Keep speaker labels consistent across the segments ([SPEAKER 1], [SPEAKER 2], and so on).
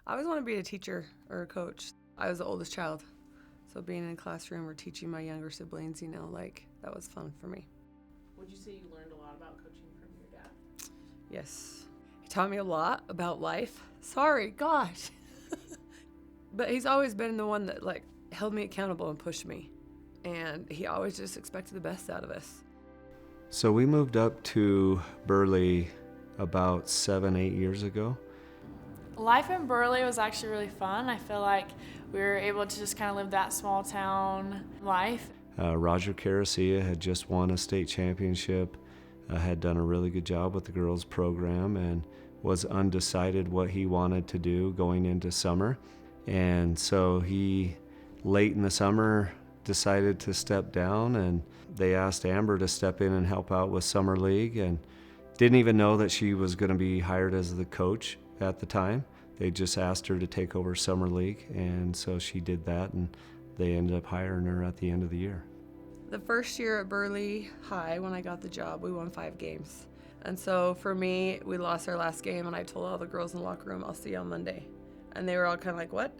[SPEAKER 1] I always wanted to be a teacher or a coach. I was the oldest child, so being in a classroom or teaching my younger siblings, that was fun for me.
[SPEAKER 2] Would you say you learned a lot about coaching from your dad?
[SPEAKER 1] Yes. He taught me a lot about life. Sorry, gosh. But he's always been the one that held me accountable and pushed me. And he always just expected the best out of us.
[SPEAKER 3] So we moved up to Burley about 7-8 years ago.
[SPEAKER 4] Life in Burley was actually really fun. I feel like we were able to just kind of live that small town life.
[SPEAKER 3] Roger Caracia had just won a state championship, had done a really good job with the girls program, and was undecided what he wanted to do going into summer. And so he, late in the summer, decided to step down, and they asked Amber to step in and help out with Summer League, and didn't even know that she was going to be hired as the coach at the time. They just asked her to take over Summer League, and so she did that, and they ended up hiring her at the end of the year.
[SPEAKER 1] The first year at Burley High, when I got the job, we won 5 games. And so for me, we lost our last game, and I told all the girls in the locker room, I'll see you on Monday. And they were all kind of like, what?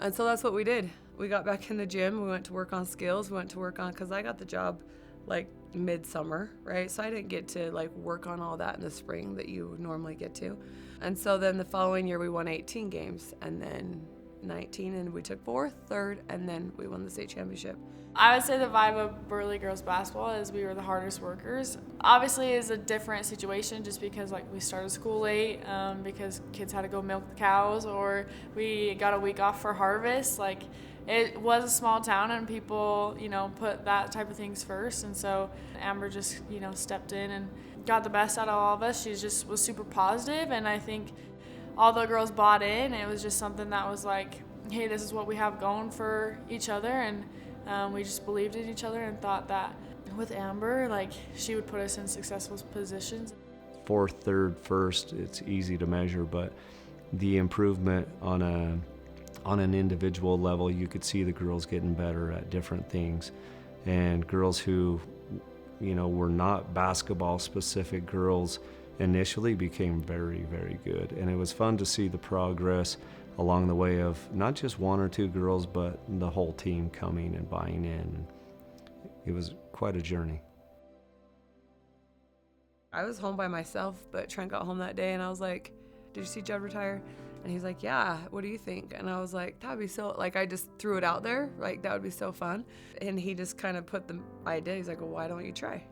[SPEAKER 1] And so that's what we did. We got back in the gym. We went to work on skills. We went to work on, because I got the job midsummer, right? So I didn't get to work on all that in the spring that you would normally get to. And so then the following year we won 18 games, and then 19, and we took 4th, 3rd, and then we won the state championship.
[SPEAKER 4] I would say the vibe of Burley girls basketball is we were the hardest workers. Obviously, it's a different situation just because we started school late because kids had to go milk the cows, or we got a week off for harvest. It was a small town, and people, put that type of things first. And so Amber just, stepped in and got the best out of all of us. She just was super positive, and I think all the girls bought in. It was just something that was hey, this is what we have going for each other, and we just believed in each other and thought that with Amber, she would put us in successful positions.
[SPEAKER 3] 4th, 3rd, 1st, it's easy to measure, but the improvement on an individual level, you could see the girls getting better at different things. And girls who, were not basketball specific girls initially became very, very good. And it was fun to see the progress along the way of not just 1 or 2 girls, but the whole team coming and buying in. It was quite a journey.
[SPEAKER 1] I was home by myself, but Trent got home that day, and I was like, did you see Judd retire? And he's like, yeah, what do you think? And I was like, that'd be so, I just threw it out there, that would be so fun. And he just kind of put the idea, he's like, well, why don't you try?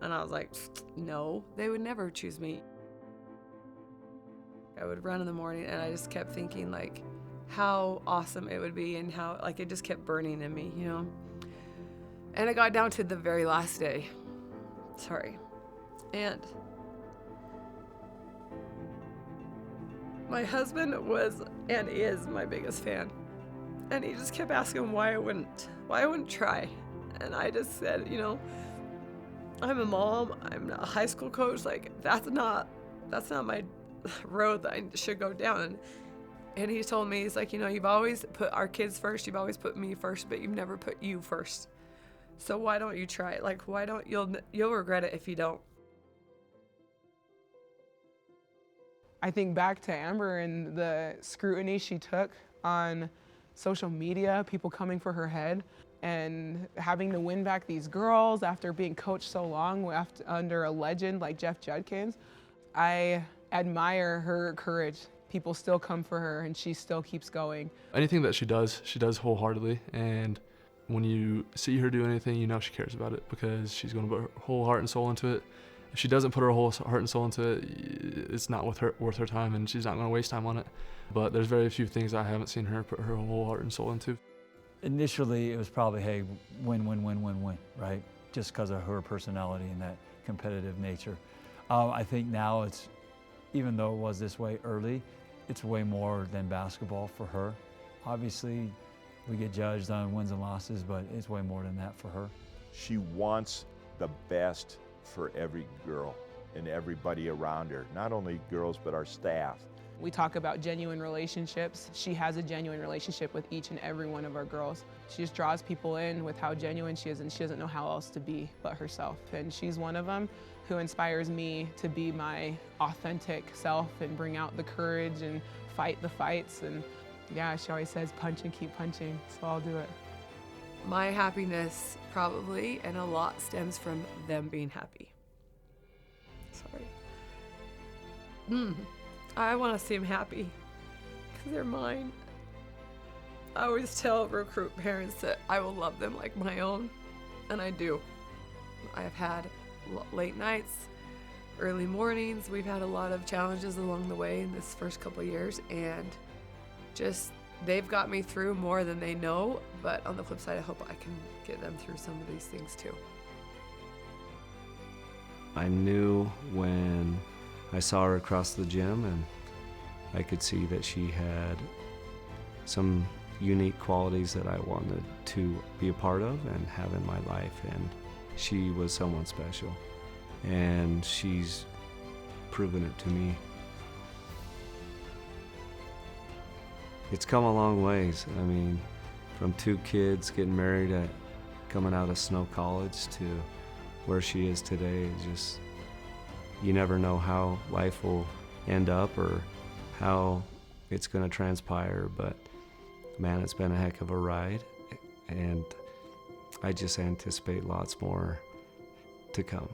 [SPEAKER 1] And I was like, no, they would never choose me. I would run in the morning, and I just kept thinking how awesome it would be, and how it just kept burning in me, And it got down to the very last day. Sorry. And my husband was and is my biggest fan. And he just kept asking why I wouldn't try. And I just said, I'm a mom, I'm not a high school coach, that's not my road that I should go down. And he told me, he's like, you've always put our kids first, you've always put me first, but you've never put you first. So why don't you try it? Why don't you'll regret it if you don't.
[SPEAKER 5] I think back to Amber and the scrutiny she took on social media, people coming for her head, and having to win back these girls after being coached so long under a legend like Jeff Judkins. I admire her courage. People still come for her, and she still keeps going.
[SPEAKER 6] Anything that she does wholeheartedly, and when you see her do anything, she cares about it because she's going to put her whole heart and soul into it. If she doesn't put her whole heart and soul into it, it's not worth her time, and she's not going to waste time on it. But there's very few things I haven't seen her put her whole heart and soul into.
[SPEAKER 7] Initially, it was probably, hey, win, right? Just because of her personality and that competitive nature. I think now it's, even though it was this way early, it's way more than basketball for her. Obviously, we get judged on wins and losses, but it's way more than that for her.
[SPEAKER 8] She wants the best for every girl and everybody around her, not only girls, but our staff.
[SPEAKER 5] We talk about genuine relationships. She has a genuine relationship with each and every one of our girls. She just draws people in with how genuine she is, and she doesn't know how else to be but herself. And she's one of them who inspires me to be my authentic self and bring out the courage and fight the fights. And yeah, she always says punch and keep punching, so I'll do it.
[SPEAKER 1] My happiness probably and a lot stems from them being happy. Sorry. I want to see them happy because they're mine. I always tell recruit parents that I will love them like my own, and I do. I've had late nights, early mornings. We've had a lot of challenges along the way in this first couple of years, and just they've got me through more than they know, but on the flip side, I hope I can get them through some of these things too.
[SPEAKER 3] I knew when I saw her across the gym, and I could see that she had some unique qualities that I wanted to be a part of and have in my life, and she was someone special, and she's proven it to me. It's come a long ways. I mean, from 2 kids getting married at coming out of Snow College to where she is today. It's just, you never know how life will end up or how it's going to transpire, but man, it's been a heck of a ride, and I just anticipate lots more to come.